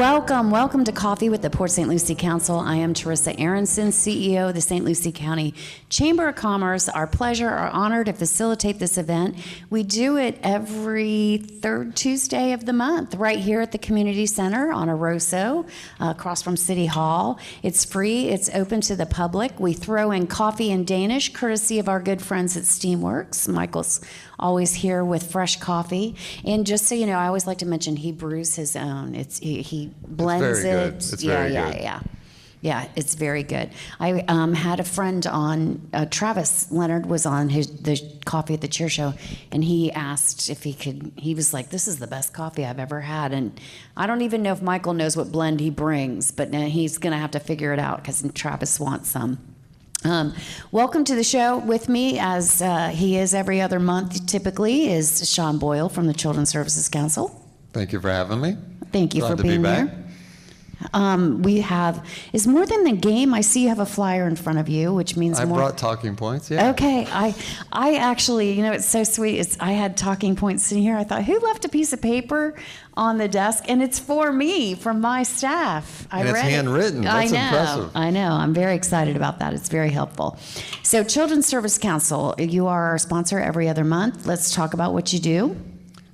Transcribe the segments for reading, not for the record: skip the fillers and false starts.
Welcome to Coffee with the Port St. Lucie Council. I am Teresa Aronson, CEO of the St. Lucie County Chamber of Commerce. Our pleasure, our honor to facilitate this event. We do it every third Tuesday of the month, right here at the Community Center on Aroso, across from City Hall. It's free, it's open to the public. We throw in coffee in Danish, courtesy of our good friends at Steamworks. Michael's always here with fresh coffee. And just so you know, I always like to mention he brews his own. He blends it's very it. Good. It's very good. Yeah, it's very good. I had a friend on, Travis Leonard was on the Coffee at the Cheer Show, and he asked if he was like, this is the best coffee I've ever had. And I don't even know if Michael knows what blend he brings, but now he's going to have to figure it out because Travis wants some. Welcome to the show. With me, as he is every other month typically, is Sean Boyle from the Children's Services Council. Thank you for having me. Thank you for being here. We have, is more than the game, I see you have a flyer in front of you, which means I more. brought talking points, yeah. Okay, I actually, you know, it's so sweet. I had talking points sitting here. I thought, who left a piece of paper on the desk? And it's for me, from my staff. And it's handwritten. That's impressive. I know. I'm very excited about that. It's very helpful. So Children's Service Council, you are our sponsor every other month. Let's talk about what you do.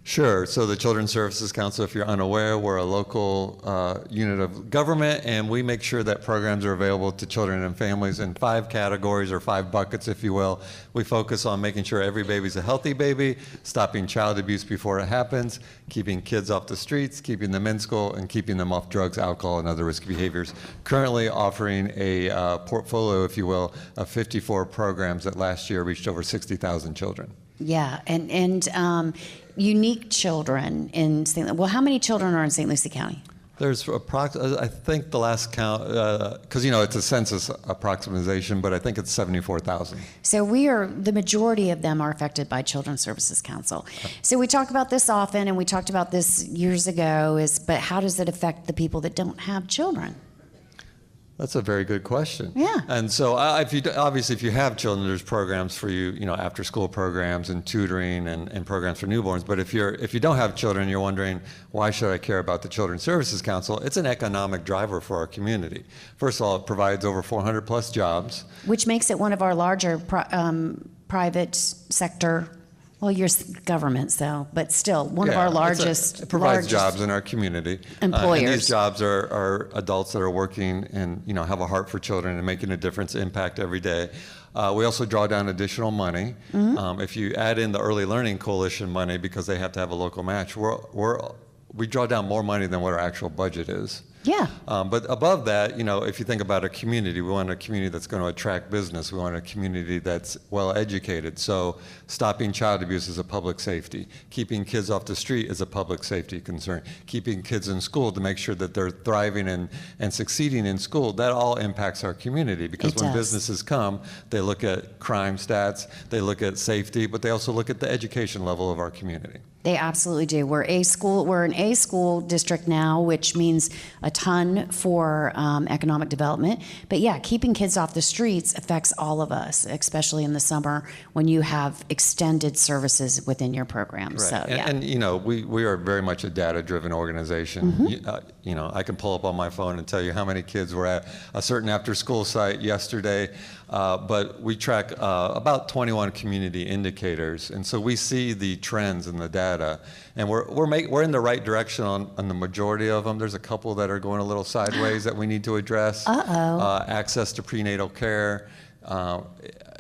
Sure. So the Children's Services Council, if you're unaware, we're a local unit of government, and we make sure that programs are available to children and families in 5 categories, or 5 buckets, if you will. We focus on making sure every baby's a healthy baby, stopping child abuse before it happens, keeping kids off the streets, keeping them in school, and keeping them off drugs, alcohol, and other risky behaviors. Currently offering a portfolio, if you will, of 54 programs that last year reached over 60,000 children. Yeah, and unique children in St. Well, how many children are in St. Lucie County? There's I think the last count, because you know it's a census approximation, but I think it's 74,000. So the majority of them are affected by Children's Services Council. So we talk about this often, and we talked about this years ago, but how does it affect the people that don't have children? That's a very good question. Yeah. And so obviously if you have children, there's programs for you, after school programs and tutoring and programs for newborns. But if you don't have children, you're wondering, why should I care about the Children's Services Council? It's an economic driver for our community. First of all, it provides over 400 plus jobs. Which makes it one of our larger private sector. Well, you're government, but still, one of our largest. It provides jobs in our community. Employers. And these jobs are adults that are working and have a heart for children and making a difference, impact every day. We also draw down additional money. Mm-hmm. If you add in the Early Learning Coalition money, because they have to have a local match, we draw down more money than what our actual budget is. Yeah. But above that, if you think about a community, we want a community that's going to attract business. We want a community that's well educated. So stopping child abuse is a public safety. Keeping kids off the street is a public safety concern. Keeping kids in school to make sure that they're thriving and succeeding in school, that all impacts our community, because when businesses come, they look at crime stats, they look at safety, but they also look at the education level of our community. They absolutely do. We're an A school district now, which means a ton for economic development. But yeah, keeping kids off the streets affects all of us, especially in the summer when you have extended services within your program. Right. So yeah. And we are very much a data-driven organization. Mm-hmm. I can pull up on my phone and tell you how many kids were at a certain after-school site yesterday. But we track about 21 community indicators, and so we see the trends in the data, and we're in the right direction on the majority of them. There's a couple that are going a little sideways that we need to address. Access to prenatal care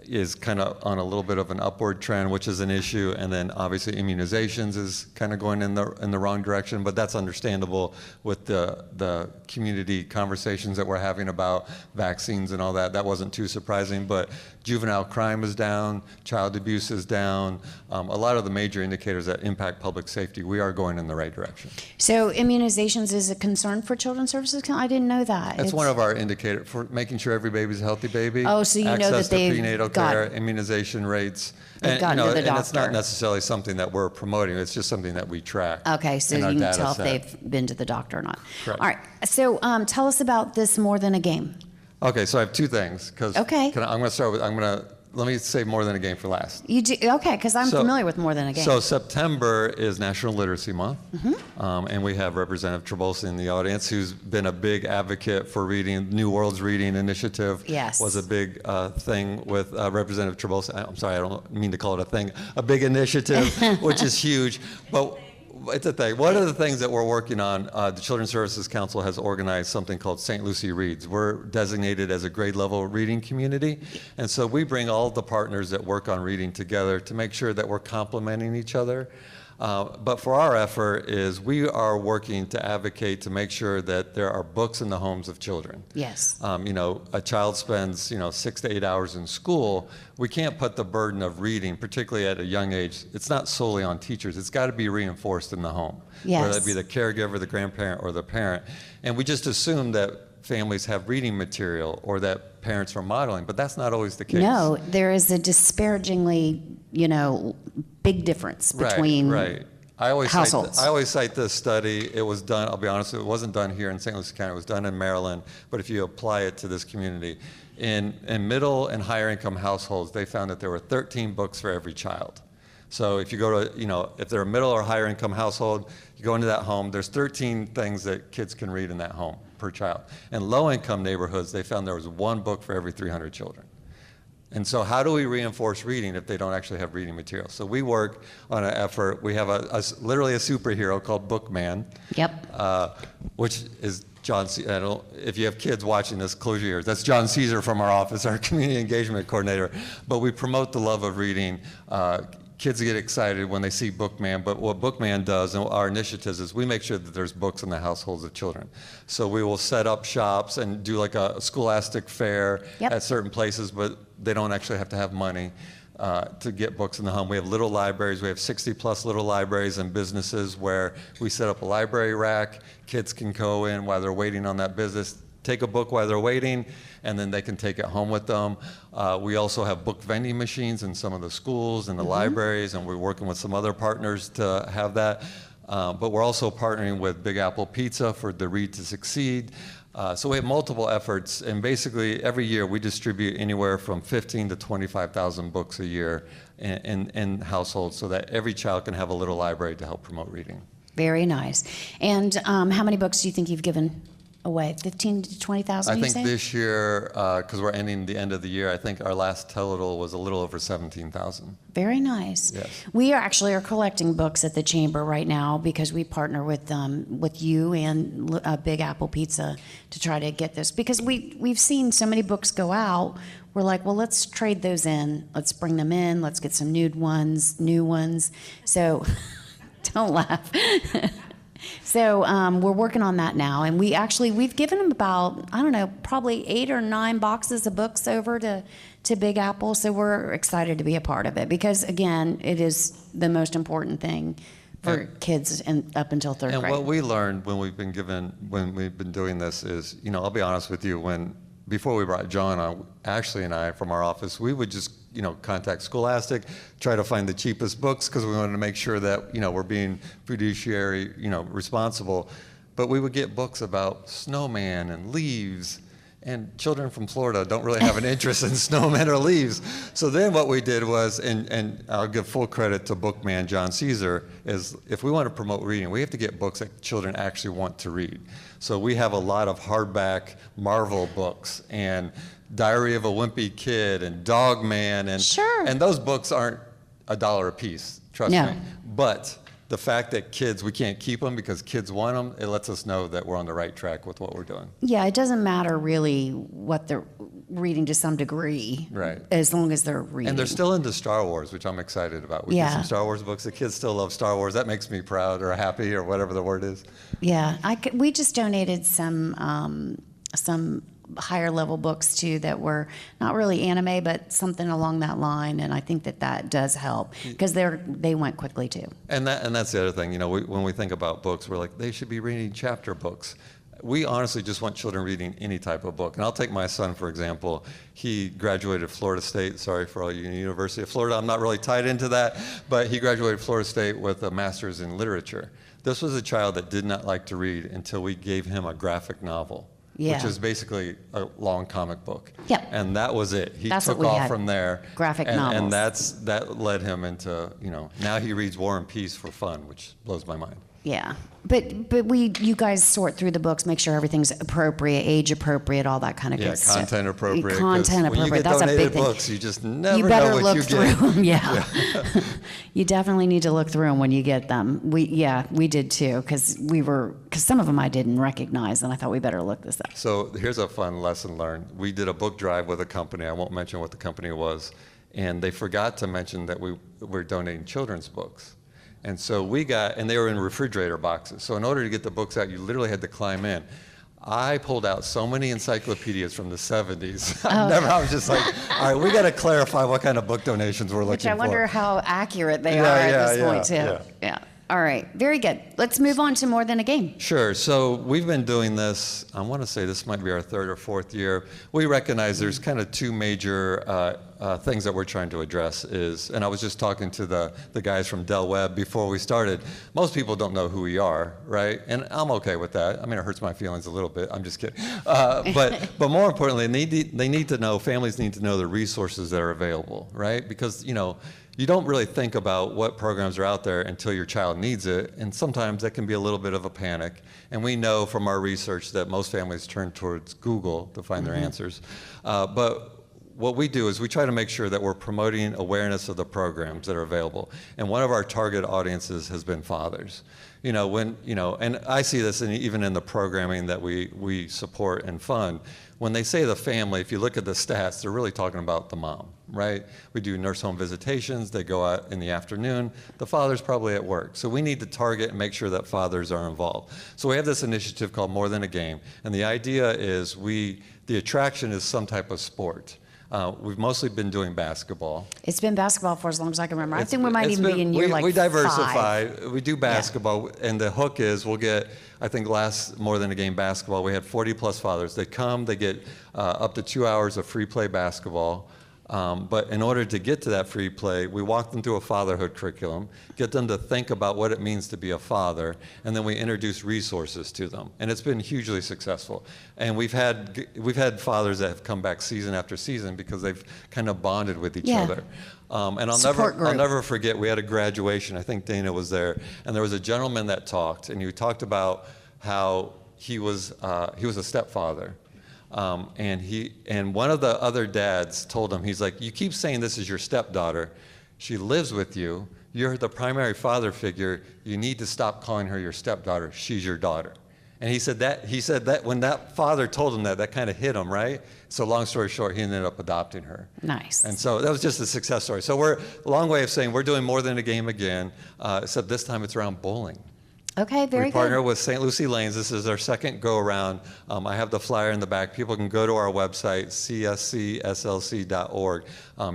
is kind of on a little bit of an upward trend, which is an issue, and then obviously immunizations is kind of going in the wrong direction, but that's understandable with the community conversations that we're having about vaccines and all that. That wasn't too surprising, but juvenile crime is down, child abuse is down, a lot of the major indicators that impact public safety, we are going in the right direction. So immunizations is a concern for Children's Services? I didn't know that. It's one of our indicators for making sure every baby's a healthy baby. Oh, so you know that they've prenatal care, immunization rates. And it's not necessarily something that we're promoting, it's just something that we track. Okay, so you can tell if they've been to the doctor or not. Correct. All right, so tell us about this More Than a Game. Okay, so I have 2 things. Okay. I'm going to start with, I'm going to let me say More Than a Game for last. You do? Okay, because I'm familiar with More Than a Game. So September is National Literacy Month, and we have Representative Trabulsi in the audience, who's been a big advocate for reading. New World's Reading Initiative was a big thing with Representative Trabulsi. I'm sorry, I don't mean to call it a thing. A big initiative, which is huge. But it's a thing. One of the things that we're working on, the Children's Services Council has organized something called St. Lucie Reads. We're designated as a grade level reading community. And so we bring all the partners that work on reading together to make sure that we're complementing each other. But for our effort is we are working to advocate to make sure that there are books in the homes of children. Yes. You know, a child spends, 6 to 8 hours in school. We can't put the burden of reading, particularly at a young age. It's not solely on teachers. It's got to be reinforced in the home. Yes. Whether that be the caregiver, the grandparent, or the parent. And we just assume that families have reading material or that parents are modeling, but that's not always the case. No, there is a disparagingly, big difference between households. I always cite this study. It was done, I'll be honest, it wasn't done here in St. Lucie County. It was done in Maryland. But if you apply it to this community, in middle and higher income households, they found that there were 13 books for every child. So if you go to, if they're a middle or higher income household, you go into that home, there's 13 things that kids can read in that home per child. In low income neighborhoods, they found there was 1 book for every 300 children. And so how do we reinforce reading if they don't actually have reading material? So we work on an effort. We have literally a superhero called Bookman. Yep. Which is John, if you have kids watching this, close your ears. That's John Caesar from our office, our community engagement coordinator. But we promote the love of reading. Kids get excited when they see Bookman, but what Bookman does and our initiatives is we make sure that there's books in the households of children. So we will set up shops and do like a scholastic fair at certain places, but they don't actually have to have money to get books in the home. We have little libraries. We have 60 plus little libraries and businesses where we set up a library rack. Kids can go in while they're waiting on that business, take a book while they're waiting, and then they can take it home with them. We also have book vending machines in some of the schools and the libraries, and we're working with some other partners to have that. But we're also partnering with Big Apple Pizza for the Read to Succeed. So we have multiple efforts, and basically every year we distribute anywhere from 15 to 25,000 books a year in households so that every child can have a little library to help promote reading. Very nice. And how many books do you think you've given away? 15 to 20,000, I think this year, because we're ending the end of the year, I think our last total was a little over 17,000. Very nice. Yes. We actually are collecting books at the Chamber right now because we partner with you and Big Apple Pizza to try to get this. Because we've seen so many books go out, we're like, well, let's trade those in. Let's bring them in. Let's get some new ones. So don't laugh. So we're working on that now, and we've given them about, I don't know, probably 8 or 9 boxes of books over to Big Apple. So we're excited to be a part of it because, again, it is the most important thing for kids up until 3rd grade. And what we learned when we've been doing this is, I'll be honest with you, before we brought John on, Ashley and I from our office, we would just contact Scholastic, try to find the cheapest books because we wanted to make sure that, we're being fiduciary, responsible. But we would get books about snowman and leaves, and children from Florida don't really have an interest in snowmen or leaves. So then what we did was, and I'll give full credit to Bookman John Caesar, is if we want to promote reading, we have to get books that children actually want to read. So we have a lot of hardback Marvel books and Diary of a Wimpy Kid and Dog Man, and those books aren't $1 a piece, trust me. But the fact that we can't keep them because kids want them, it lets us know that we're on the right track with what we're doing. Yeah, it doesn't matter really what they're reading to some degree, right? As long as they're reading. And they're still into Star Wars, which I'm excited about. We get some Star Wars books. The kids still love Star Wars. That makes me proud or happy or whatever the word is. Yeah, we just donated some higher level books too that were not really anime but something along that line, and I think that does help because they went quickly too. And that's the other thing, when we think about books, we're like, they should be reading chapter books. We honestly just want children reading any type of book. And I'll take my son, for example. He graduated Florida State. Sorry for all you University of Florida. I'm not really tied into that. But he graduated Florida State with a master's in literature. This was a child that did not like to read until we gave him a graphic novel. Yeah. which is basically a long comic book. Yep. And that was it. He That's took what we off had. from there. Graphic And novels. that led him into, now he reads War and Peace for fun, which blows my mind. Yeah, but you guys sort through the books, make sure everything's appropriate, age appropriate, all that kind of good stuff. Content appropriate. 'Cause Content when appropriate. you get That's a donated big thing. books, you just never You know better what look you through get. them. Yeah, you definitely need to look through them when you get them. We did too, because some of them I didn't recognize, and I thought we better look this up. So here's a fun lesson learned. We did a book drive with a company. I won't mention what the company was, and they forgot to mention that we were donating children's books. And so and they were in refrigerator boxes. So in order to get the books out, you literally had to climb in. I pulled out so many encyclopedias from the 70s. I was just like, all right, we got to clarify what kind of book donations we're looking for. Which I wonder how accurate they are at this point too. Yeah. All right, very good. Let's move on to More Than a Game. Sure. So we've been doing this, I want to say this might be our third or fourth year. We recognize there's kind of two major things that we're trying to address and I was just talking to the guys from Del Webb before we started. Most people don't know who we are, right? And I'm okay with that. I mean, it hurts my feelings a little bit. I'm just kidding. But more importantly, they need to know, families need to know the resources that are available, right? Because, you don't really think about what programs are out there until your child needs it, and sometimes that can be a little bit of a panic. And we know from our research that most families turn towards Google to find their answers. But what we do is we try to make sure that we're promoting awareness of the programs that are available. And one of our target audiences has been fathers. And I see this even in the programming that we support and fund. When they say the family, if you look at the stats, they're really talking about the mom, right? We do nurse home visitations. They go out in the afternoon. The father's probably at work. So we need to target and make sure that fathers are involved. So we have this initiative called More Than a Game. And the idea is the attraction is some type of sport. We've mostly been doing basketball. It's been basketball for as long as I can remember. I think we might even be in year we diversify. 5. We do basketball, and the hook is we'll get, I think last More Than a Game basketball, we had 40 plus fathers. They come, they get up to 2 hours of free play basketball. But in order to get to that free play, we walk them through a fatherhood curriculum, get them to think about what it means to be a father, and then we introduce resources to them. And it's been hugely successful. And we've had fathers that have come back season after season because they've kind of bonded with each other. And I'll never forget, we had a graduation. I think Dana was there, and there was a gentleman that talked, and he talked about how he was a stepfather. And one of the other dads told him, he's like, you keep saying this is your stepdaughter. She lives with you. You're the primary father figure. You need to stop calling her your stepdaughter. She's your daughter. And he said that when that father told him that kind of hit him, right? So long story short, he ended up adopting her. Nice. And so that was just a success story. So we're a long way of saying we're doing More Than a Game again, except this time it's around bowling. Okay, very good. We partner with St. Lucie Lanes. This is our second go-around. I have the flyer in the back. People can go to our website, cscslc.org.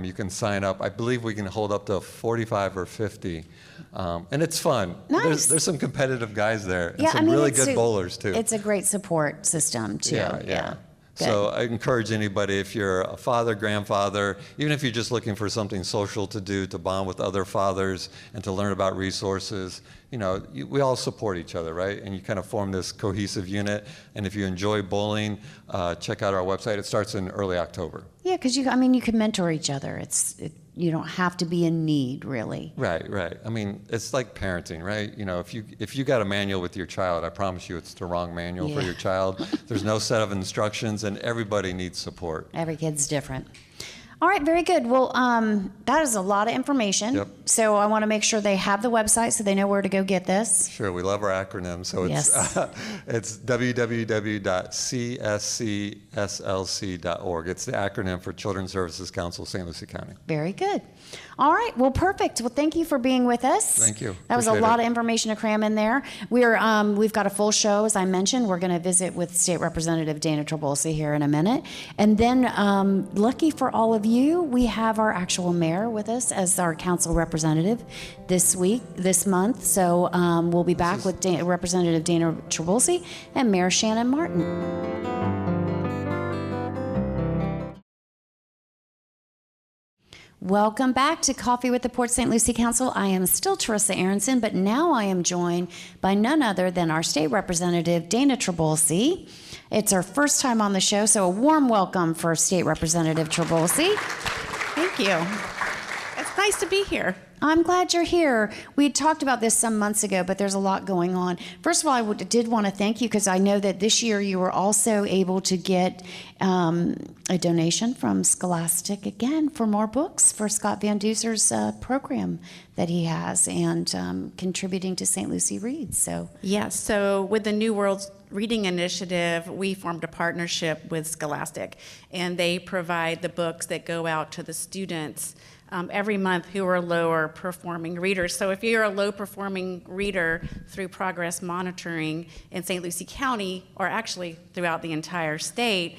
You can sign up. I believe we can hold up to 45 or 50. And it's fun. Nice. There's some competitive guys there and some really good bowlers, too. It's a great support system, too. Yeah. So I encourage anybody, if you're a father, grandfather, even if you're just looking for something social to do, to bond with other fathers and to learn about resources, we all support each other, right? And you kind of form this cohesive unit. And if you enjoy bowling, check out our website. It starts in early October. Yeah, because you can mentor each other. You don't have to be in need, really. Right. I mean, it's like parenting, right? If you got a manual with your child, I promise you it's the wrong manual for your child. There's no set of instructions, and everybody needs support. Every kid's different. All right, very good. Well, that is a lot of information. Yep. So I want to make sure they have the website so they know where to go get this. Sure, we love our acronyms. So it's www.cscslc.org. It's the acronym for Children's Services Council, St. Lucie County. Very good. All right, well, perfect. Well, thank you for being with us. Thank you. That was a lot of information to cram in there. We've got a full show, as I mentioned. We're going to visit with State Representative Dana Trabolsi here in a minute. And then, lucky for all of you, we have our actual mayor with us as our council representative this month. So we'll be back with Representative Dana Trabolsi and Mayor Shannon Martin. Welcome back to Coffee with the Port St. Lucie Council. I am still Teresa Aronson, but now I am joined by none other than our state representative, Dana Trabolsi. It's her first time on the show, so a warm welcome for State Representative Trabulsi. Thank you. It's nice to be here. I'm glad you're here. We had talked about this some months ago, but there's a lot going on. First of all, I did want to thank you because I know that this year you were also able to get a donation from Scholastic again for more books for Scott Van Duser's program that he has, and contributing to St. Lucie Reads. So Yes, so with the New World Reading Initiative, we formed a partnership with Scholastic, and they provide the books that go out to the students every month who are lower performing readers. So if you're a low performing reader through progress monitoring in St. Lucie County, or actually throughout the entire state,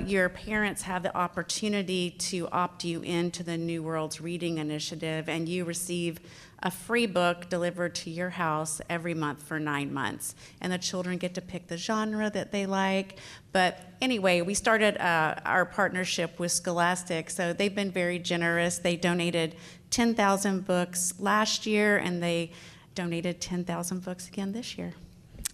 your parents have the opportunity to opt you into the New World's Reading Initiative, and you receive a free book delivered to your house every month for 9 months. And the children get to pick the genre that they like. But anyway, we started our partnership with Scholastic, so they've been very generous. They donated 10,000 books last year, and they donated 10,000 books again this year.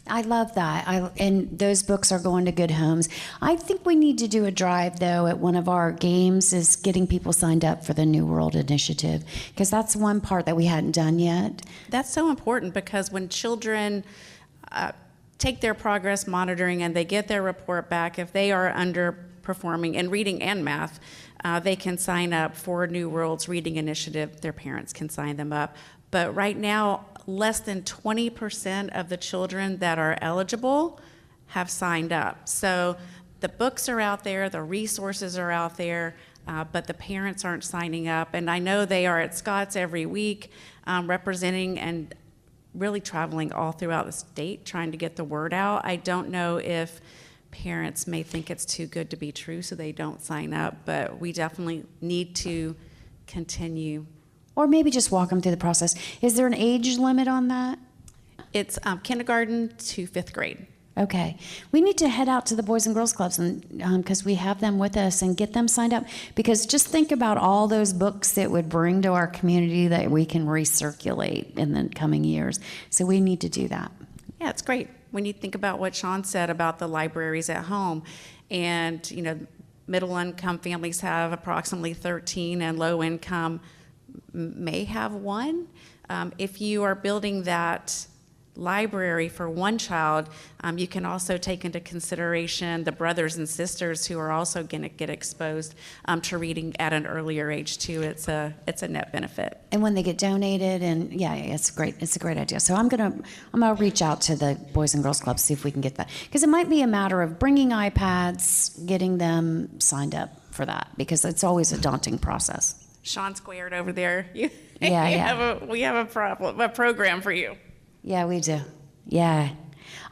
I love that. And those books are going to good homes. I think we need to do a drive, though, at one of our games, is getting people signed up for the New World Initiative, because that's one part that we hadn't done yet. That's so important, because when children take their progress monitoring and they get their report back, if they are underperforming in reading and math, they can sign up for New World's Reading Initiative. Their parents can sign them up. But right now, less than 20% of the children that are eligible have signed up. So the books are out there, the resources are out there, but the parents aren't signing up. And I know they are at Scott's every week, representing and really traveling all throughout the state, trying to get the word out. I don't know if parents may think it's too good to be true, so they don't sign up, but we definitely need to continue. Or maybe just walk them through the process. Is there an age limit on that? It's kindergarten to 5th grade. Okay. We need to head out to the Boys and Girls Clubs, and because we have them with us, and get them signed up. Because just think about all those books that would bring to our community that we can recirculate in the coming years. So we need to do that. Yeah, it's great. When you think about what Sean said about the libraries at home, and middle income families have approximately 13, and low income may have 1. If you are building that library for one child, you can also take into consideration the brothers and sisters who are also going to get exposed to reading at an earlier age too. It's a net benefit. And when they get donated, and yeah, it's great. It's a great idea. So I'm gonna reach out to the Boys and Girls Club, see if we can get that, because it might be a matter of bringing iPads, getting them signed up for that, because it's always a daunting process. Sean squared over there. We have a program for you. Yeah, we do. Yeah.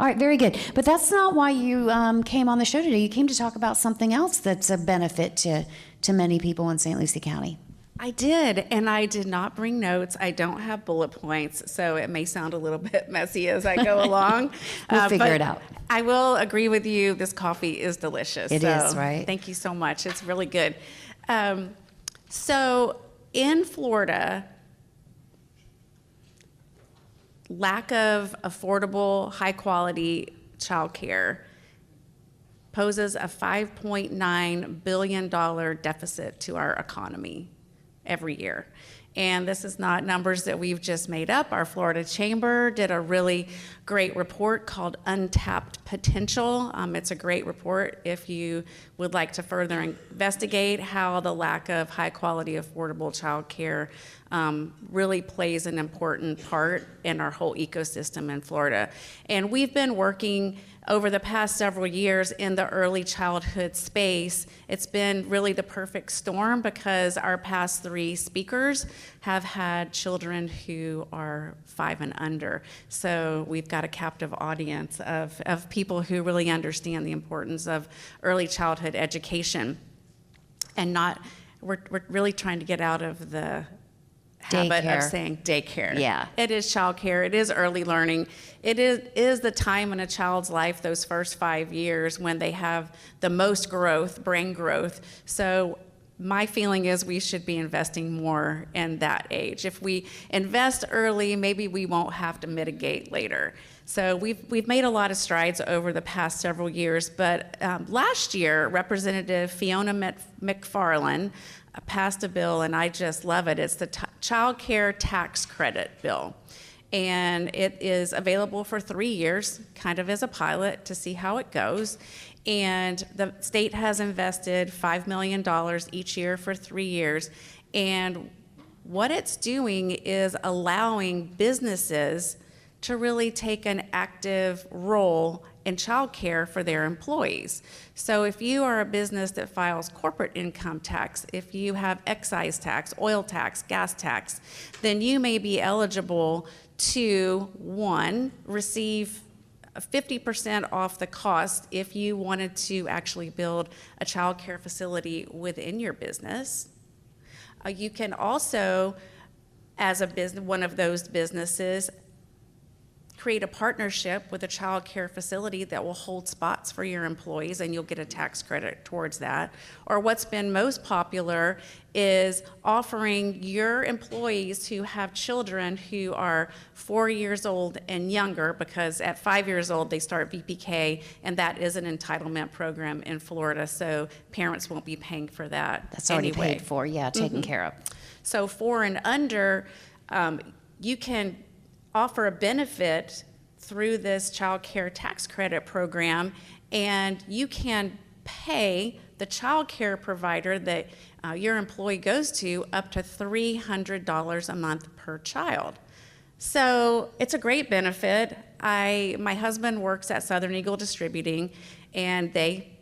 All right, very good. But that's not why you came on the show today. You came to talk about something else that's a benefit to many people in St. Lucie County. I did, and I did not bring notes. I don't have bullet points, so it may sound a little bit messy as I go along. We'll figure it out. I will agree with you. This coffee is delicious. It is, right? Thank you so much. It's really good. So in Florida, lack of affordable, high-quality childcare poses a $5.9 billion deficit to our economy every year. And this is not numbers that we've just made up. Our Florida Chamber did a really great report called Untapped Potential. It's a great report if you would like to further investigate how the lack of high-quality, affordable child care really plays an important part in our whole ecosystem in Florida. And we've been working over the past several years in the early childhood space. It's been really the perfect storm, because our past 3 speakers have had children who are 5 and under. So we've got a captive audience of people who really understand the importance of early childhood education. And we're really trying to get out of the habit of saying daycare. Yeah. It is childcare. It is early learning. It is the time in a child's life, those first 5 years, when they have the most growth, brain growth. So my feeling is we should be investing more in that age. If we invest early, maybe we won't have to mitigate later. So we've made a lot of strides over the past several years, but last year, Representative Fiona McFarland passed a bill, and I just love it. It's the Child Care Tax Credit Bill. And it is available for 3 years, kind of as a pilot to see how it goes. And the state has invested $5 million each year for 3 years. And what it's doing is allowing businesses to really take an active role in childcare for their employees. So if you are a business that files corporate income tax, if you have excise tax, oil tax, gas tax, then you may be eligible to, one, receive 50% off the cost if you wanted to actually build a child care facility within your business. You can also, as a business, one of those businesses, create a partnership with a child care facility that will hold spots for your employees, and you'll get a tax credit towards that. Or what's been most popular is offering your employees who have children who are 4 years old and younger, because at 5 years old they start VPK, and that is an entitlement program in Florida, so parents won't be paying for that. That's already anyway. paid for, yeah, taken care of. So 4 and under, you can offer a benefit through this child care tax credit program, and you can pay the child care provider that your employee goes to up to $300 a month per child. So it's a great benefit. My husband works at Southern Eagle Distributing, and they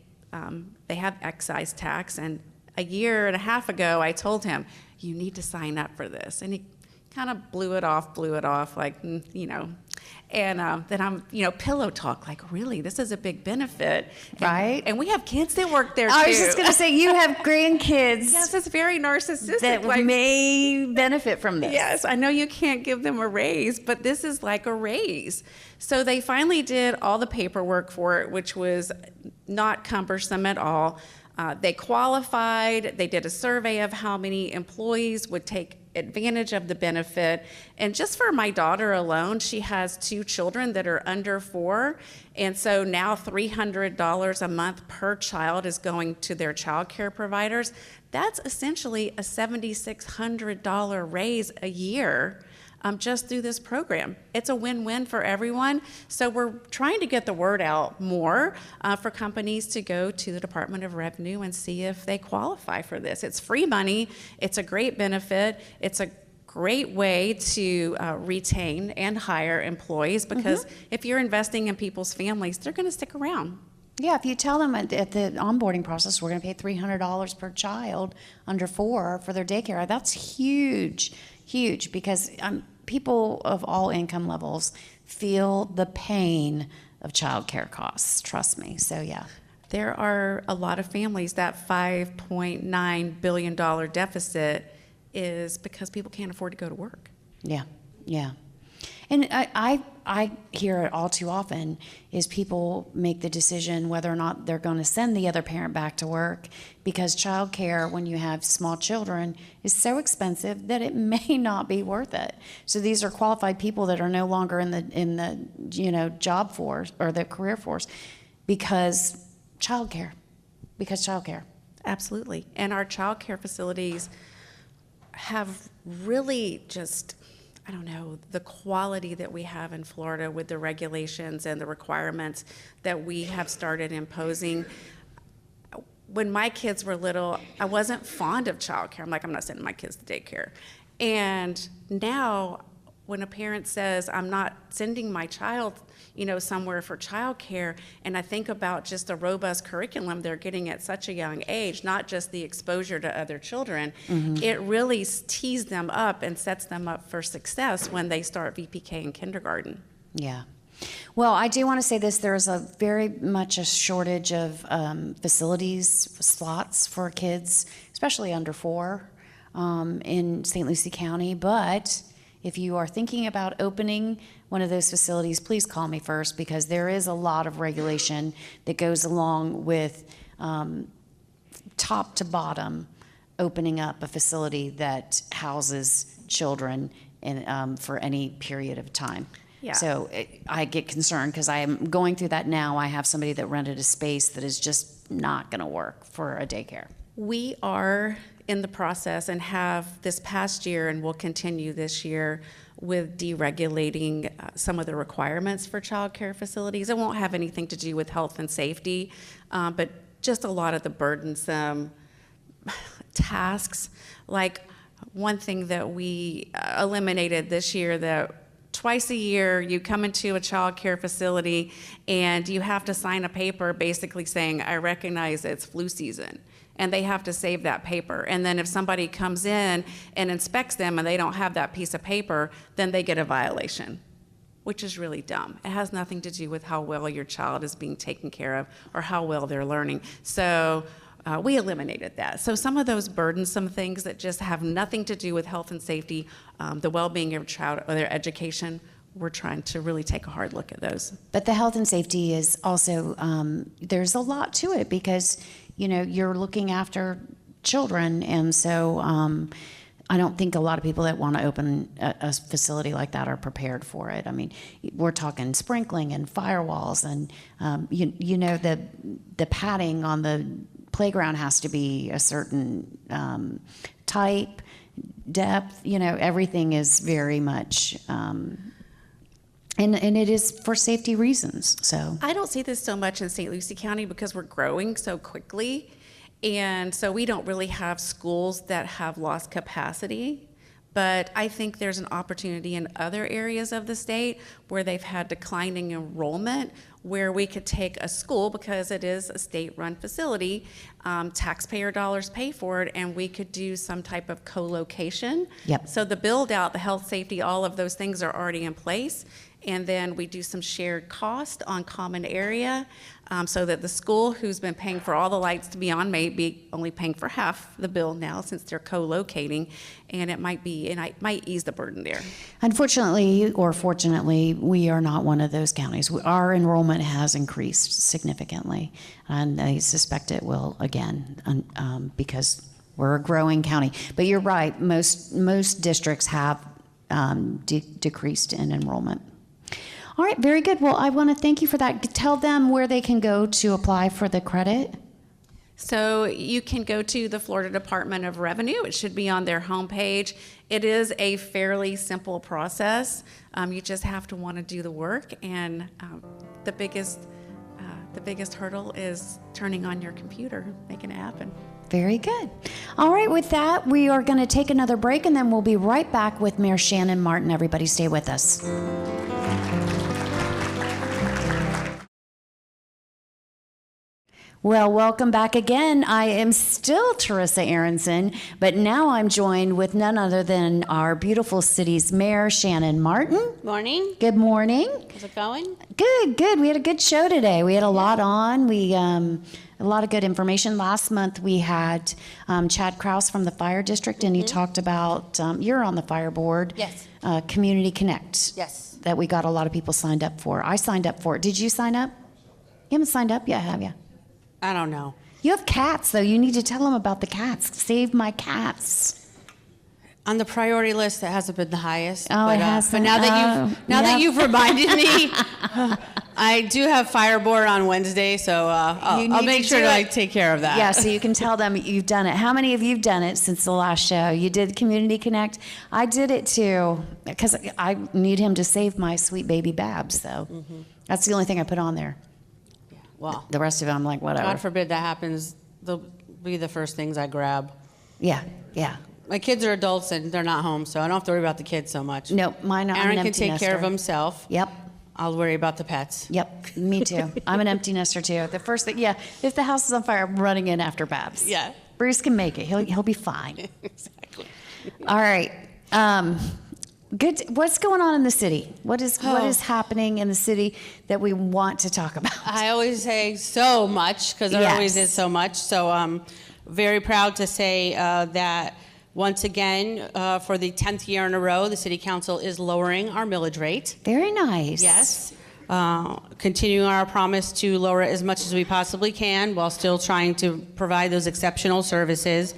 have excise tax, and a year and a half ago I told him, you need to sign up for this, and he kind of blew it off, like, you know. And then I'm, pillow talk, like, really, this is a big benefit. Right. And we have kids that work there, too. I was just going to say, you have grandkids Yes, it's very narcissistic. that like, may benefit from this. Yes, I know you can't give them a raise, but this is like a raise. So they finally did all the paperwork for it, which was not cumbersome at all. They qualified, they did a survey of how many employees would take advantage of the benefit. And just for my daughter alone, she has 2 children that are under 4. And so now $300 a month per child is going to their child care providers. That's essentially a $7,600 raise a year. Just through this program. It's a win-win for everyone. So we're trying to get the word out more for companies to go to the Department of Revenue and see if they qualify for this. It's free money. It's a great benefit. It's a great way to retain and hire employees, because if you're investing in people's families, they're going to stick around. Yeah, if you tell them at the onboarding process, we're going to pay $300 per child under 4 for their daycare, that's huge, because people of all income levels feel the pain of childcare costs, trust me, so yeah. There are a lot of families, that $5.9 billion deficit is because people can't afford to go to work. Yeah. And I hear it all too often is people make the decision whether or not they're going to send the other parent back to work, because childcare, when you have small children, is so expensive that it may not be worth it. So these are qualified people that are no longer in the job force or the career force because childcare. Absolutely. And our child care facilities have really just, I don't know, the quality that we have in Florida with the regulations and the requirements that we have started imposing. When my kids were little, I wasn't fond of childcare. I'm like, I'm not sending my kids to daycare. And now, when a parent says, I'm not sending my child, somewhere for childcare, and I think about just the robust curriculum they're getting at such a young age, not just the exposure to other children, it really tees them up and sets them up for success when they start VPK in kindergarten. Yeah. Well, I do want to say this, there is a very much a shortage of facilities, slots for kids, especially under 4 in St. Lucie County, but if you are thinking about opening one of those facilities, please call me first, because there is a lot of regulation that goes along with top to bottom opening up a facility that houses children for any period of time. Yeah. So I get concerned because I am going through that now. I have somebody that rented a space that is just not going to work for a daycare. We are in the process and have this past year and will continue this year with deregulating some of the requirements for child care facilities. It won't have anything to do with health and safety, but just a lot of the burdensome tasks. Like one thing that we eliminated this year, that twice a year you come into a child care facility and you have to sign a paper basically saying, I recognize it's flu season. And they have to save that paper. And then if somebody comes in and inspects them and they don't have that piece of paper, then they get a violation, which is really dumb. It has nothing to do with how well your child is being taken care of or how well they're learning. So we eliminated that. So some of those burdensome things that just have nothing to do with health and safety, the well-being of a child or their education, we're trying to really take a hard look at those. But the health and safety is also, there's a lot to it because, you know, you're looking after children. And so I don't think a lot of people that want to open a facility like that are prepared for it. I mean, we're talking sprinkling and firewalls and, you know, the padding on the playground has to be a certain type, depth, you know, everything is very much, and it is for safety reasons, so. I don't see this so much in St. Lucie County because we're growing so quickly. And so we don't really have schools that have lost capacity. But I think there's an opportunity in other areas of the state where they've had declining enrollment, where we could take a school, because it is a state-run facility, taxpayer dollars pay for it, and we could do some type of co-location. Yep. So the build-out, the health, safety, all of those things are already in place. And then we do some shared cost on common area, so that the school, who's been paying for all the lights to be on, may be only paying for half the bill now since they're co-locating, and it might ease the burden there. Unfortunately, or fortunately, we are not one of those counties. Our enrollment has increased significantly, and I suspect it will again, because we're a growing county. But you're right, most districts have decreased in enrollment. All right, very good. Well, I want to thank you for that. Tell them where they can go to apply for the credit. So you can go to the Florida Department of Revenue. It should be on their homepage. It is a fairly simple process. You just have to want to do the work, and the biggest hurdle is turning on your computer, making it happen. Very good. All right, with that, we are going to take another break, and then we'll be right back with Mayor Shannon Martin. Everybody stay with us. Well, welcome back again. I am still Teresa Aronson, but now I'm joined with none other than our beautiful city's mayor, Shannon Martin. Morning. Good morning. How's it going? Good. We had a good show today. We had a lot on. A lot of good information. Last month we had Chad Krause from the Fire District, and he talked about, you're on the fire board. Yes. Community Connect. Yes. That we got a lot of people signed up for. I signed up for it. Did you sign up? You haven't signed up yet, have you? I don't know. You have cats, though. You need to tell them about the cats. Save my cats. On the priority list, it hasn't been the highest. Oh, it hasn't. But now that you've reminded me, I do have fire board on Wednesday, so I'll make sure to take care of that. Yeah, so you can tell them you've done it. How many of you have done it since the last show? You did Community Connect? I did it too, because I need him to save my sweet baby Babs, so that's the only thing I put on there. Well, The rest of it, I'm like, whatever. God forbid that happens. They'll be the first things I grab. Yeah. My kids are adults and they're not home, so I don't have to worry about the kids so much. No, mine are. Aaron can take care of himself. Yep. I'll worry about the pets. Yep, me too. I'm an empty nester too. The first thing, if the house is on fire, I'm running in after Babs. Yeah. Bruce can make it. He'll be fine. Exactly. All right. Good. What's going on in the city? What is happening in the city that we want to talk about? I always say so much because there always is so much. So I'm very proud to say that once again, for the 10th year in a row, the City Council is lowering our millage rate. Very nice. Yes. Continuing our promise to lower it as much as we possibly can while still trying to provide those exceptional services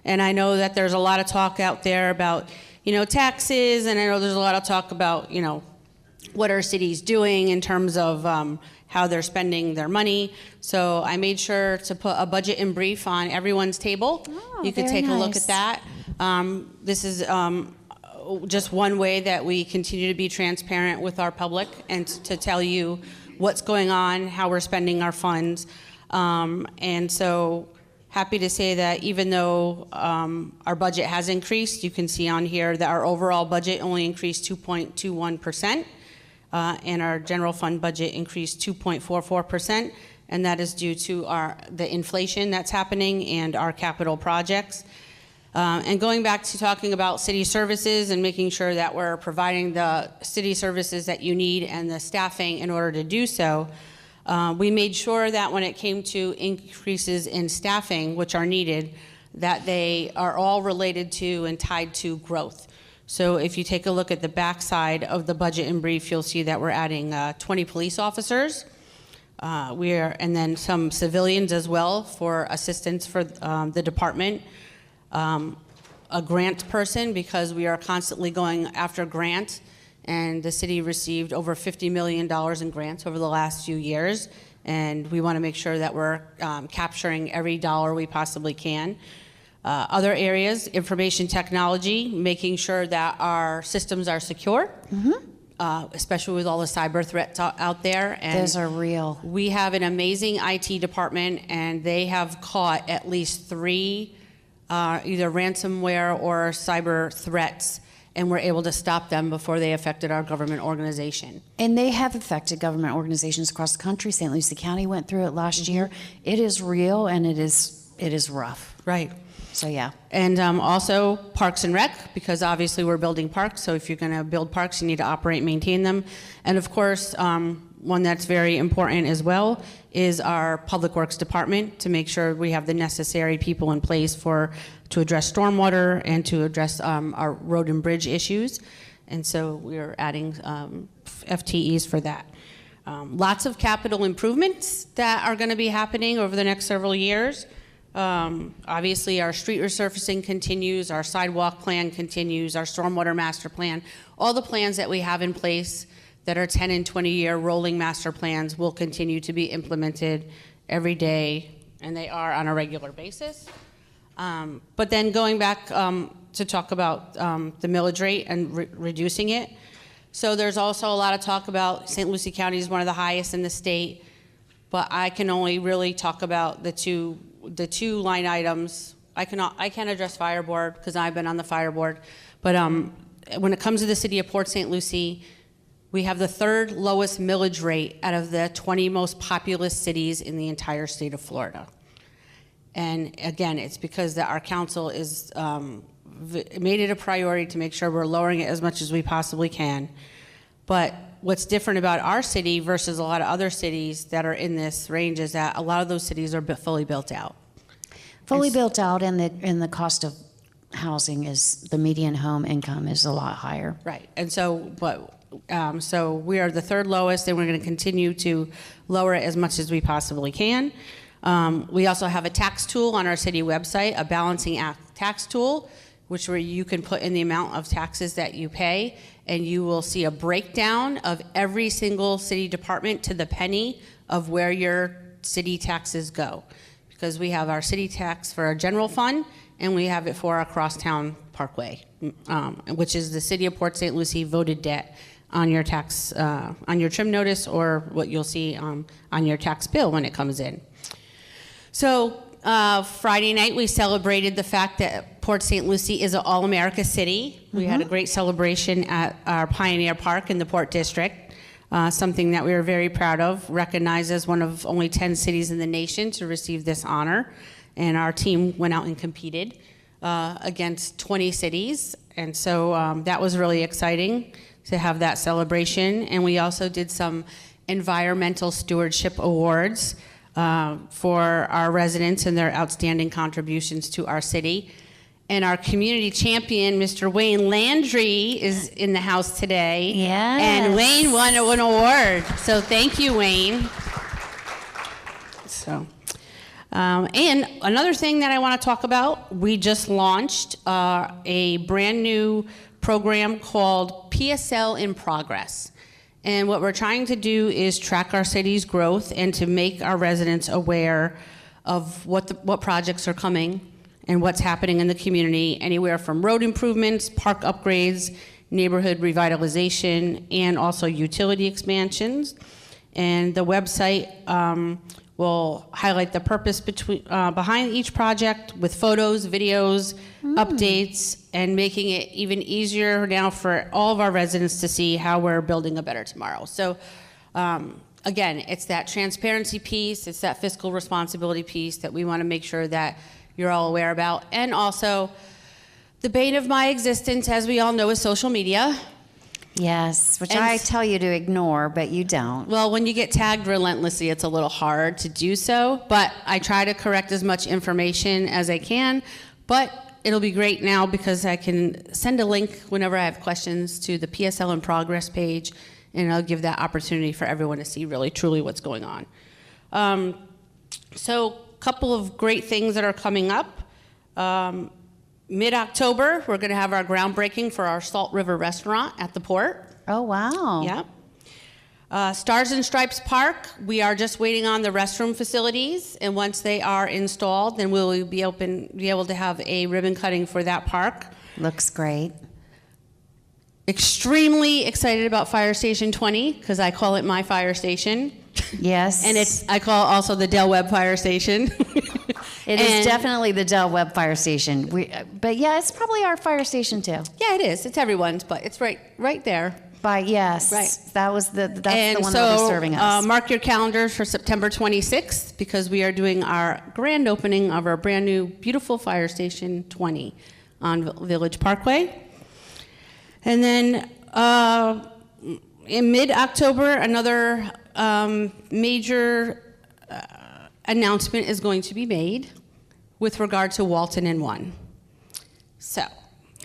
And I know that there's a lot of talk out there about, taxes, and I know there's a lot of talk about, what our city's doing in terms of how they're spending their money. So I made sure to put a budget in brief on everyone's table. Oh, you could very take a look nice. at that. This is just one way that we continue to be transparent with our public and to tell you what's going on, how we're spending our funds. And so happy to say that even though our budget has increased, you can see on here that our overall budget only increased 2.21%, and our general fund budget increased 2.44%, and that is due to the inflation that's happening and our capital projects. And going back to talking about city services and making sure that we're providing the city services that you need and the staffing in order to do so, we made sure that when it came to increases in staffing, which are needed, that they are all related to and tied to growth. So if you take a look at the backside of the budget in brief, you'll see that we're adding 20 police officers. And then some civilians as well for assistance for the department. A grant person, because we are constantly going after grants, and the city received over $50 million in grants over the last few years, and we want to make sure that we're capturing every dollar we possibly can. Other areas, information technology, making sure that our systems are secure, especially with all the cyber threats out there. And Those are real. we have an amazing IT department, and they have caught at least 3 either ransomware or cyber threats, and we're able to stop them before they affected our government organization. And they have affected government organizations across the country. St. Lucie County went through it last year. It is real, and it is rough. Right. So yeah. And also Parks and Rec, because obviously we're building parks, so if you're going to build parks, you need to operate and maintain them. And of course, one that's very important as well is our Public Works Department, to make sure we have the necessary people in place to address stormwater and to address our road and bridge issues. And so we're adding FTEs for that. Lots of capital improvements that are going to be happening over the next several years. Obviously, our street resurfacing continues, our sidewalk plan continues, our stormwater master plan. All the plans that we have in place that are 10 and 20-year rolling master plans will continue to be implemented every day, and they are on a regular basis. But then going back to talk about the millage rate and reducing it. So there's also a lot of talk about St. Lucie County is one of the highest in the state, but I can only really talk about the two line items. I can't address fire board because I've been on the fire board, but when it comes to the city of Port St. Lucie, we have the 3rd lowest millage rate out of the 20 most populous cities in the entire state of Florida. And again, it's because our council is made it a priority to make sure we're lowering it as much as we possibly can. But what's different about our city versus a lot of other cities that are in this range is that a lot of those cities are fully built out. Fully built out, and the cost of housing is, the median home income is a lot higher. Right. And so, so we are the 3rd lowest, and we're going to continue to lower it as much as we possibly can. We also have a tax tool on our city website, a balancing act tax tool, where you can put in the amount of taxes that you pay, and you will see a breakdown of every single city department to the penny of where your city taxes go. Because we have our city tax for our general fund, and we have it for our crosstown parkway, which is the city of Port St. Lucie voted debt on your tax, on your trim notice, or what you'll see on your tax bill when it comes in. So Friday night, we celebrated the fact that Port St. Lucie is an all-America city. We had a great celebration at our Pioneer Park in the Port District, something that we were very proud of, recognized as one of only 10 cities in the nation to receive this honor. And our team went out and competed against 20 cities. And so that was really exciting to have that celebration. And we also did some environmental stewardship awards for our residents and their outstanding contributions to our city. And our community champion, Mr. Wayne Landry, is in the house today. Yes. And Wayne won an award. So thank you, Wayne. So, And another thing that I want to talk about, we just launched a brand new program called PSL in Progress. And what we're trying to do is track our city's growth and to make our residents aware of what projects are coming and what's happening in the community, anywhere from road improvements, park upgrades, neighborhood revitalization, and also utility expansions. And the website will highlight the purpose behind each project with photos, videos, updates, and making it even easier now for all of our residents to see how we're building a better tomorrow. So again, it's that transparency piece, it's that fiscal responsibility piece that we want to make sure that you're all aware about. And also, the bane of my existence, as we all know, is social media. Yes, which And I tell you to ignore, but you don't. Well, when you get tagged relentlessly, it's a little hard to do so, but I try to correct as much information as I can. But it'll be great now because I can send a link whenever I have questions to the PSL in Progress page, and I'll give that opportunity for everyone to see really, truly what's going on. So a couple of great things that are coming up. Mid-October, we're going to have our groundbreaking for our Salt River restaurant at the port. Oh, wow. Yeah. Stars and Stripes Park, we are just waiting on the restroom facilities, and once they are installed, then we'll be able to have a ribbon cutting for that park. Looks great. Extremely excited about Fire Station 20, because I call it my fire station. Yes. And I call it also the Del Webb Fire Station. It is definitely the Del Webb Fire Station. But yeah, it's probably our fire station too. Yeah, it is. It's everyone's, but it's right there. Yes. Right. That's the one so, that'll be serving us. Mark your calendars for September 26th, because we are doing our grand opening of our brand new, beautiful Fire Station 20 on Village Parkway. And then in mid-October, another major announcement is going to be made with regard to Walton and 1. So.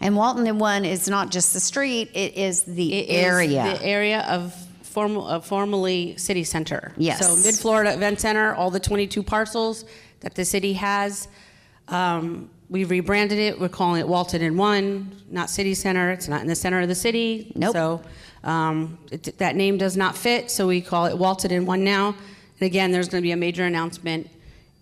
And Walton and 1 is not just the street, it is the area. Is the area of formerly City Center. Yes. So Mid-Florida Event Center, all the 22 parcels that the city has. We rebranded it. We're calling it Walton and 1, not City Center. It's not in the center of the city. Nope. So that name does not fit, so we call it Walton and 1 now. And again, there's going to be a major announcement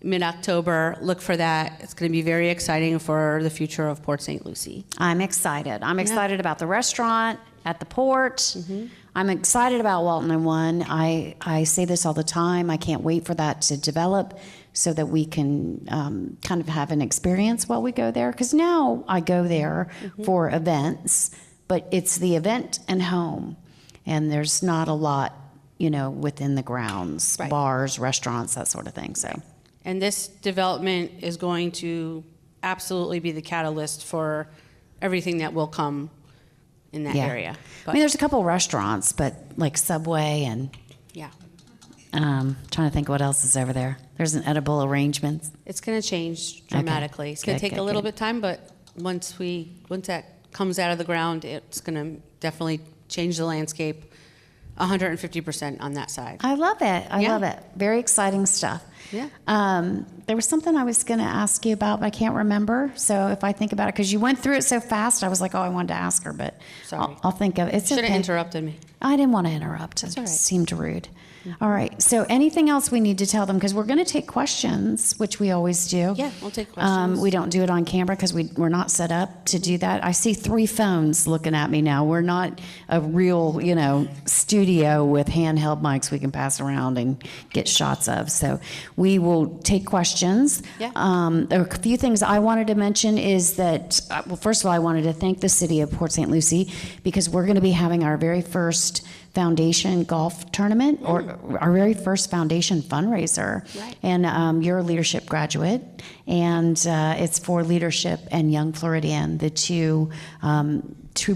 mid-October. Look for that. It's going to be very exciting for the future of Port St. Lucie. I'm excited. I'm excited about the restaurant at the port. Mm-hmm. I'm excited about Walton and 1. I say this all the time. I can't wait for that to develop so that we can kind of have an experience while we go there. Because now I go there for events, but it's the event and home. And there's not a lot, within the grounds, Right. Bars, restaurants, that sort of thing. So. And this development is going to absolutely be the catalyst for everything that will come in that area. I mean, there's a couple restaurants, but like Subway and Yeah. trying to think what else is over there. There's an edible arrangements. It's going to change dramatically. It's going to Good, take good, a little good. bit of time, but once that comes out of the ground, it's going to definitely change the landscape 150% on that side. I love it. I Yeah. love it. Very exciting stuff. Yeah. There was something I was going to ask you about, but I can't remember. So if I think about it, because you went through it so fast, I was like, oh, I wanted to ask her, but Sorry. I'll think of it. It's Should have okay. interrupted me. I didn't want to interrupt. That's all It right. seemed rude. All right. So anything else we need to tell them? Because we're going to take questions, which we always do. Yeah, we'll take questions. We don't do it on camera because we're not set up to do that. I see 3 phones looking at me now. We're not a real, studio with handheld mics we can pass around and get shots of. So we will take questions. Yeah. There are a few things I wanted to mention is that, well, first of all, I wanted to thank the city of Port St. Lucie because we're going to be having our very first foundation golf tournament or our very first foundation fundraiser. Right. And you're a leadership graduate, and it's for leadership and Young Floridian, the two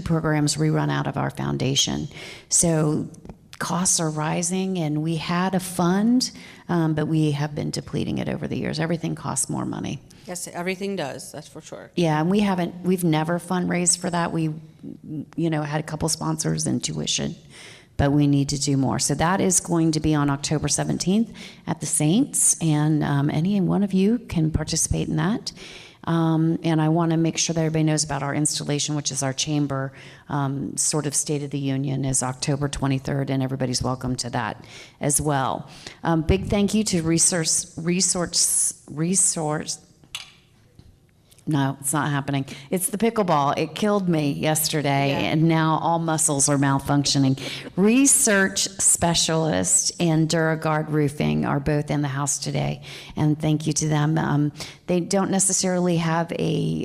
programs we run out of our foundation. So costs are rising, and we had a fund, but we have been depleting it over the years. Everything costs more money. Yes, everything does. That's for sure. Yeah, and we've never fundraised for that. We, had a couple sponsors and tuition, but we need to do more. So that is going to be on October 17th at the Saints, and any one of you can participate in that. And I want to make sure that everybody knows about our installation, which is our chamber sort of State of the Union, is October 23rd, and everybody's welcome to that as well. Big thank you to No, it's not happening. It's the pickleball. It killed me yesterday, and now all muscles are malfunctioning. Research Specialist and DuraGuard Roofing are both in the house today, and thank you to them. They don't necessarily have a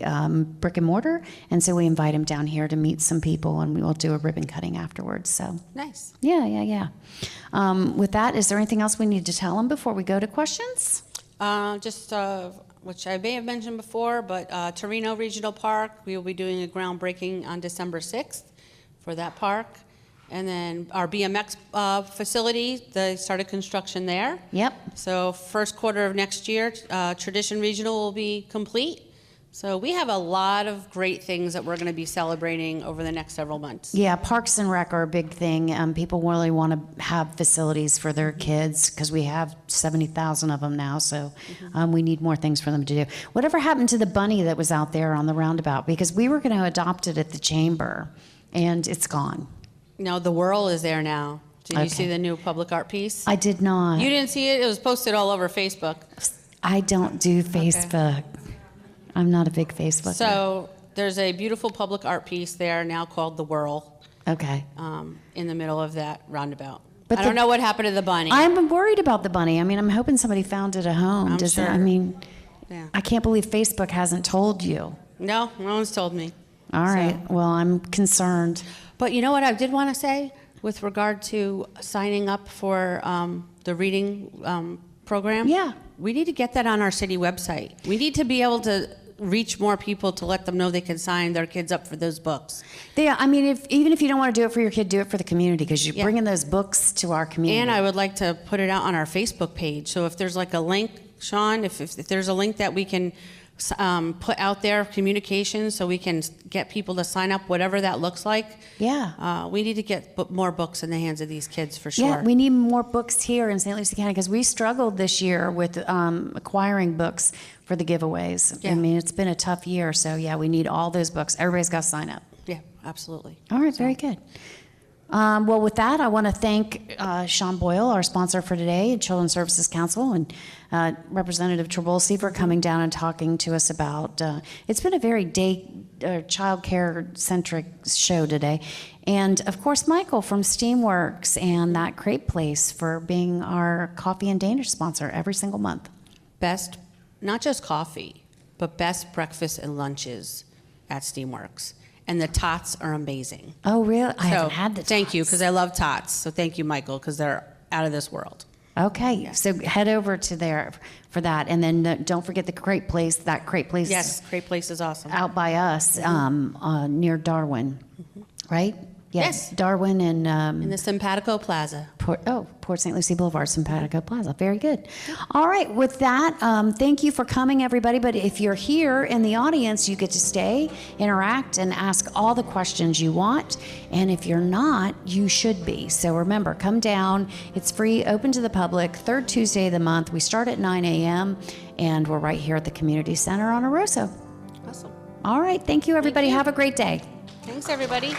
brick and mortar, and so we invite them down here to meet some people, and we will do a ribbon cutting afterwards. So Nice. yeah. With that, is there anything else we need to tell them before we go to questions? Which I may have mentioned before, but Torino Regional Park, we will be doing a groundbreaking on December 6th for that park. And then our BMX facility, they started construction there. Yep. So first quarter of next year, Tradition Regional will be complete. So we have a lot of great things that we're going to be celebrating over the next several months. Yeah, Parks and Rec are a big thing. People really want to have facilities for their kids because we have 70,000 of them now, so we need more things for them to do. Whatever happened to the bunny that was out there on the roundabout? Because we were going to adopt it at the chamber, and it's gone. No, the whirl is there now. Did you Okay. see the new public art piece? I did not. You didn't see it? It was posted all over Facebook. I don't do Facebook. I'm not a big Facebooker. So there's a beautiful public art piece there now called The Whirl Okay. in the middle of that roundabout. But I don't know what happened to the bunny. I'm worried about the bunny. I mean, I'm hoping somebody found it at home. I'm Does it, I sure. mean, Yeah. I can't believe Facebook hasn't told you. No one's told me. All right. Well, I'm concerned. But you know what I did want to say with regard to signing up for the reading program? Yeah. We need to get that on our city website. We need to be able to reach more people to let them know they can sign their kids up for those books. Yeah, I mean, even if you don't want to do it for your kid, do it for the community because you're Yeah. bringing those books to our community. And I would like to put it out on our Facebook page. So if there's like a link, Sean, if there's a link that we can put out there, communications, so we can get people to sign up, whatever that looks like. Yeah. We need to get more books in the hands of these kids for sure. Yeah, we need more books here in St. Lucie County because we struggled this year with acquiring books for the giveaways. Yeah. I mean, it's been a tough year, so yeah, we need all those books. Everybody's got to sign up. Yeah, absolutely. All right, very good. Well, with that, I want to thank Sean Boyle, our sponsor for today, Children's Services Council, and Representative Trabolsi for coming down and talking to us about. It's been a very child care centric show today, and of course, Michael from Steamworks and that Crepe Place for being our coffee and Danish sponsor every single month. Best, not just coffee, but best breakfast and lunches at Steamworks. And the tots are amazing. Oh, really? I So, haven't had the. Thank you, tots. because I love tots. So thank you, Michael, because they're out of this world. Okay, so head over to there for that, and then don't forget the Crepe Place. That Crepe Place. Yes, Great Place is awesome. Out by us, near Darwin, right? Yes. Darwin and In the Simpatico Plaza. Port St. Lucie Boulevard, Simpatico Plaza. Very good. All right, with that, thank you for coming, everybody. But if you're here in the audience, you get to stay, interact, and ask all the questions you want. And if you're not, you should be. So remember, come down. It's free, open to the public, third Tuesday of the month. We start at 9 a.m., and we're right here at the Community Center on Oroso. Awesome. All right, thank you, everybody. you. Have a great day. Thanks, everybody.